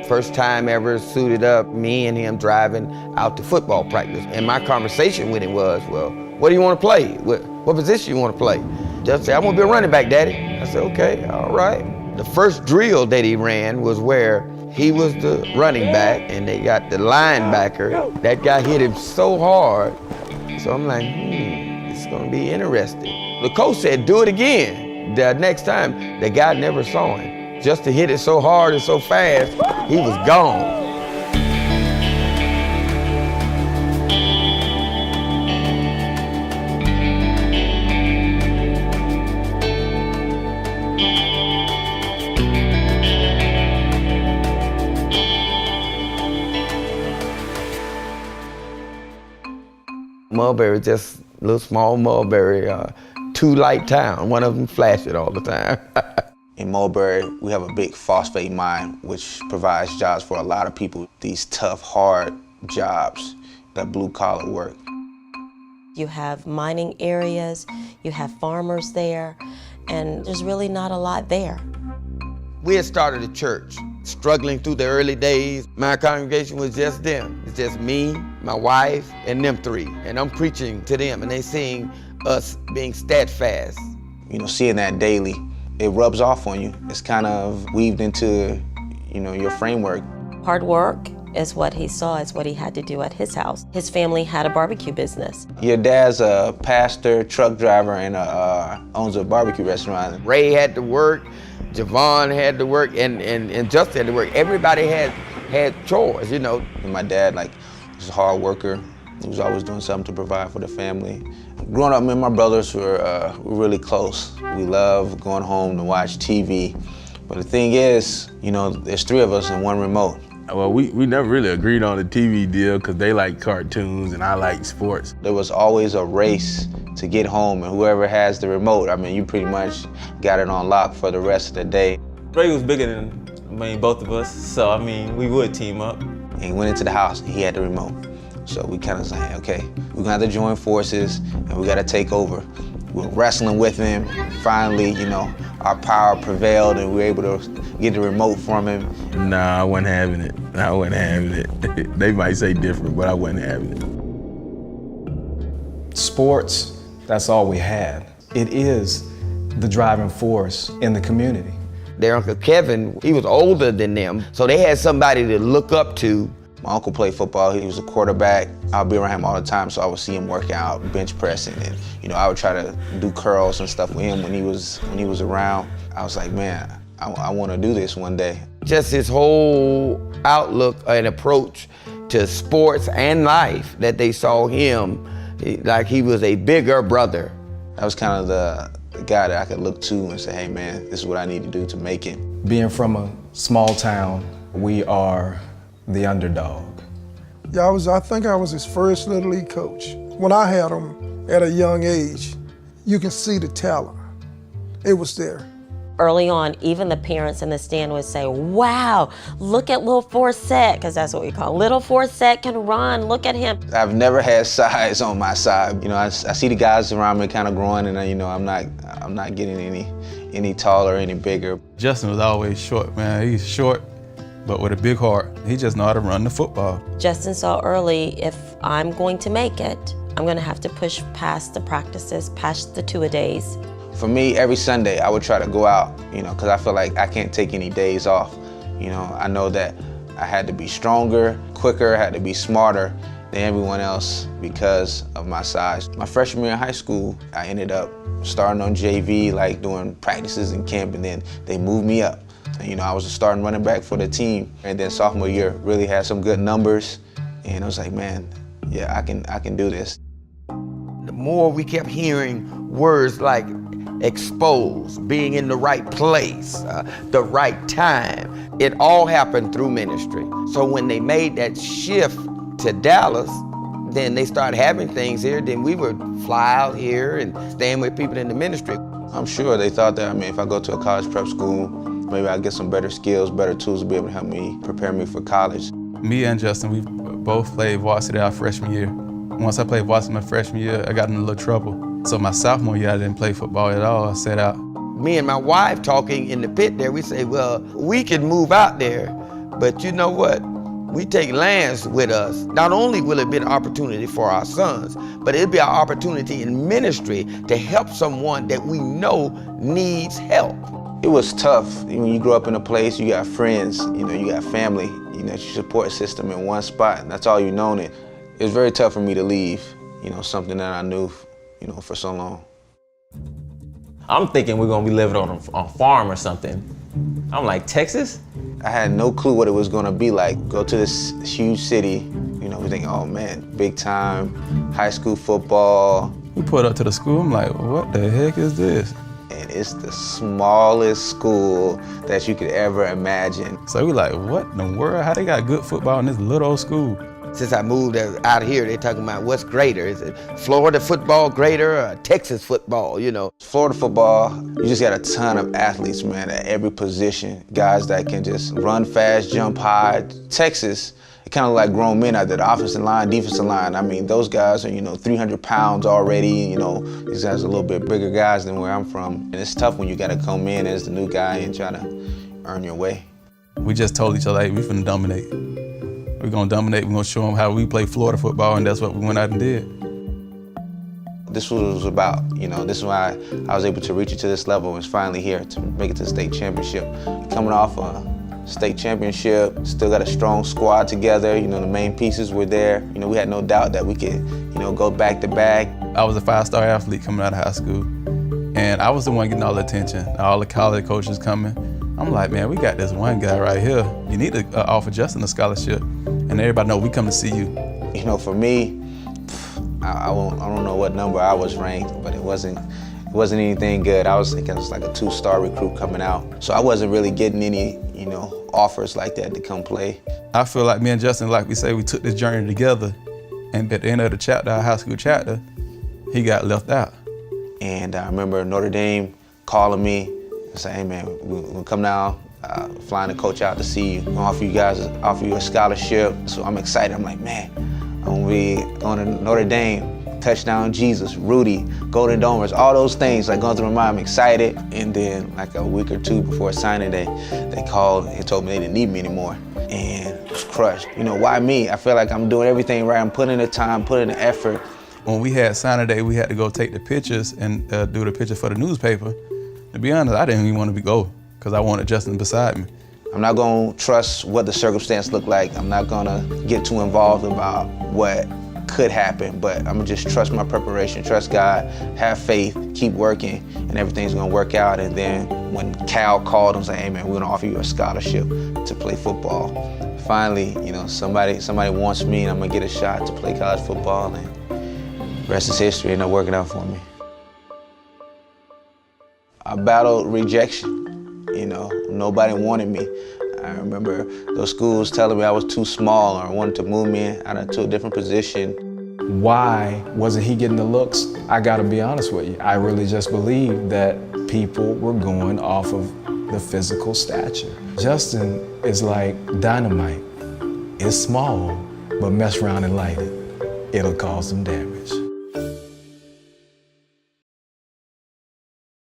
First time ever suited up, me and him driving out to football practice. And my conversation with him was, well, what do you want to play? What position you want to play? Just said, I want to be a running back, Daddy. I said, okay, all right. The first drill that he ran was where he was the running back and they got the linebacker. That guy hit him so hard. So I'm like, it's gonna be interesting. The coach said, do it again. The next time, the guy never saw him. Just to hit it so hard and so fast, he was gone. Mulberry, just a little small Mulberry, two-light town. One of them flashed it all the time. In Mulberry, we have a big phosphate mine, which provides jobs for a lot of people. These tough, hard jobs, that blue-collar work. You have mining areas, you have farmers there, and there's really not a lot there. We had started a church, struggling through the early days. My congregation was just them. It's just me, my wife, and them three. And I'm preaching to them, and they seeing us being steadfast. You know, seeing that daily, it rubs off on you. It's kind of weaved into, your framework. Hard work is what he saw, is what he had to do at his house. His family had a barbecue business. Your dad's a pastor, truck driver, and owns a barbecue restaurant. Ray had to work, Javon had to work, and Justin had to work. Everybody had chores, And my dad, was a hard worker. He was always doing something to provide for the family. Growing up, me and my brothers were really close. We loved going home to watch TV. But the thing is, there's three of us and one remote. Well, we never really agreed on the TV deal because they like cartoons and I like sports. There was always a race to get home, and whoever has the remote, you pretty much got it on lock for the rest of the day. Ray was bigger than both of us, so we would team up. And he went into the house and he had the remote. So we kind of said, okay, we're gonna have to join forces and we gotta take over. We're wrestling with him. Finally, our power prevailed and we were able to get the remote from him. Nah, I wasn't having it. They might say different, but I wasn't having it. Sports, that's all we had. It is the driving force in the community. Their Uncle Kevin, he was older than them, so they had somebody to look up to. My uncle played football. He was a quarterback. I'd be around him all the time, so I would see him work out, bench pressing, and I would try to do curls and stuff with him when he was around. I was like, man, I want to do this one day. Just his whole outlook and approach to sports and life, that they saw him like he was a bigger brother. That was kind of the guy that I could look to and say, hey man, this is what I need to do to make it. Being from a small town, we are the underdog. Yeah, I think I was his first Little League coach. When I had him at a young age, you can see the talent. It was there. Early on, even the parents in the stand would say, wow, look at little Forsett, because that's what we call it. Little Forsett can run, look at him. I've never had size on my side. I see the guys around me kind of growing and I'm not getting any taller, any bigger. Justin was always short, man. He's short, but with a big heart. He just know how to run the football. Justin saw early, if I'm going to make it, I'm going to have to push past the practices, past the two-a-days. For me, every Sunday, I would try to go out, because I feel like I can't take any days off. I know that I had to be stronger, quicker, I had to be smarter than everyone else because of my size. My freshman year in high school, I ended up starting on JV, doing practices in camp, and then they moved me up. I was a starting running back for the team. And then sophomore year, really had some good numbers. And I was like, man, yeah, I can do this. The more we kept hearing words like expose, being in the right place, the right time, it all happened through ministry. So when they made that shift to Dallas, then they started having things here, then we would fly out here and stand with people in the ministry. I'm sure they thought that, if I go to a college prep school, maybe I'll get some better skills, better tools to be able to help me, prepare me for college. Me and Justin, we both played varsity our freshman year. Once I played varsity my freshman year, I got in a little trouble. So my sophomore year, I didn't play football at all. I sat out. Me and my wife talking in the pit there, we say, well, we can move out there, but you know what? We take Lance with us. Not only will it be an opportunity for our sons, but it'll be an opportunity in ministry to help someone that we know needs help. It was tough. When you grow up in a place, you got friends, you got family, your support system in one spot, and that's all you known it. It was very tough for me to leave, something that I knew, for so long. I'm thinking we're gonna be living on a farm or something. I'm like, Texas? I had no clue what it was gonna be like. Go to this huge city, we think, oh man, big time, high school football. We pulled up to the school, I'm like, what the heck is this? And it's the smallest school that you could ever imagine. So we like, what in the world? How they got good football in this little old school? Since I moved out here, they're talking about what's greater. Is it Florida football greater or Texas football, Florida football, you just got a ton of athletes, man, at every position. Guys that can just run fast, jump high. Texas, it kind of like grown men out there, the offensive line, defensive line. I mean, those guys are, 300 pounds already. These guys are a little bit bigger guys than where I'm from. And it's tough when you got to come in as the new guy and try to earn your way. We just told each other, hey, we finna dominate. We're gonna dominate, we're gonna show them how we play Florida football, and that's what we went out and did. This was about, this is why I was able to reach it to this level, and finally here to make it to the state championship. Coming off a state championship, still got a strong squad together, the main pieces were there. We had no doubt that we could, go back to back. I was a 5-star athlete coming out of high school, and I was the one getting all the attention, all the college coaches coming. I'm like, man, we got this one guy right here. You need to offer Justin a scholarship, and everybody know we come to see you. For me, I don't know what number I was ranked, but it wasn't anything good. I was thinking it was like a 2-star recruit coming out. So I wasn't really getting any, offers like that to come play. I feel like me and Justin, like we say, we took this journey together, and at the end of the chapter, our high school chapter, he got left out. And I remember Notre Dame calling me and saying, hey man, we're gonna come down, flying the coach out to see you. I'm gonna offer you a scholarship. So I'm excited. I'm like, man, I'm gonna be going to Notre Dame, touchdown Jesus, Rudy, Golden Domers, all those things like going through my mind. I'm excited. And then like a week or two before signing day, they called and told me they didn't need me anymore. And I was crushed. Why me? I feel like I'm doing everything right. I'm putting in the time, putting in the effort. When we had signing day, we had to go take the pictures and do the pictures for the newspaper. To be honest, I didn't even want to go because I wanted Justin beside me. I'm not gonna trust what the circumstance looked like. I'm not gonna get too involved about what could happen, but I'm gonna just trust my preparation, trust God, have faith, keep working, and everything's gonna work out. And then when Cal called and said, hey man, we're gonna offer you a scholarship to play football. Finally, somebody wants me and I'm gonna get a shot to play college football, and the rest is history. Ended up working out for me. I battled rejection. Nobody wanted me. I remember those schools telling me I was too small or wanted to move me to a different position. Why wasn't he getting the looks? I gotta be honest with you. I really just believed that people were going off of the physical stature. Justin is like dynamite. It's small, but mess around and light it. It'll cause some damage.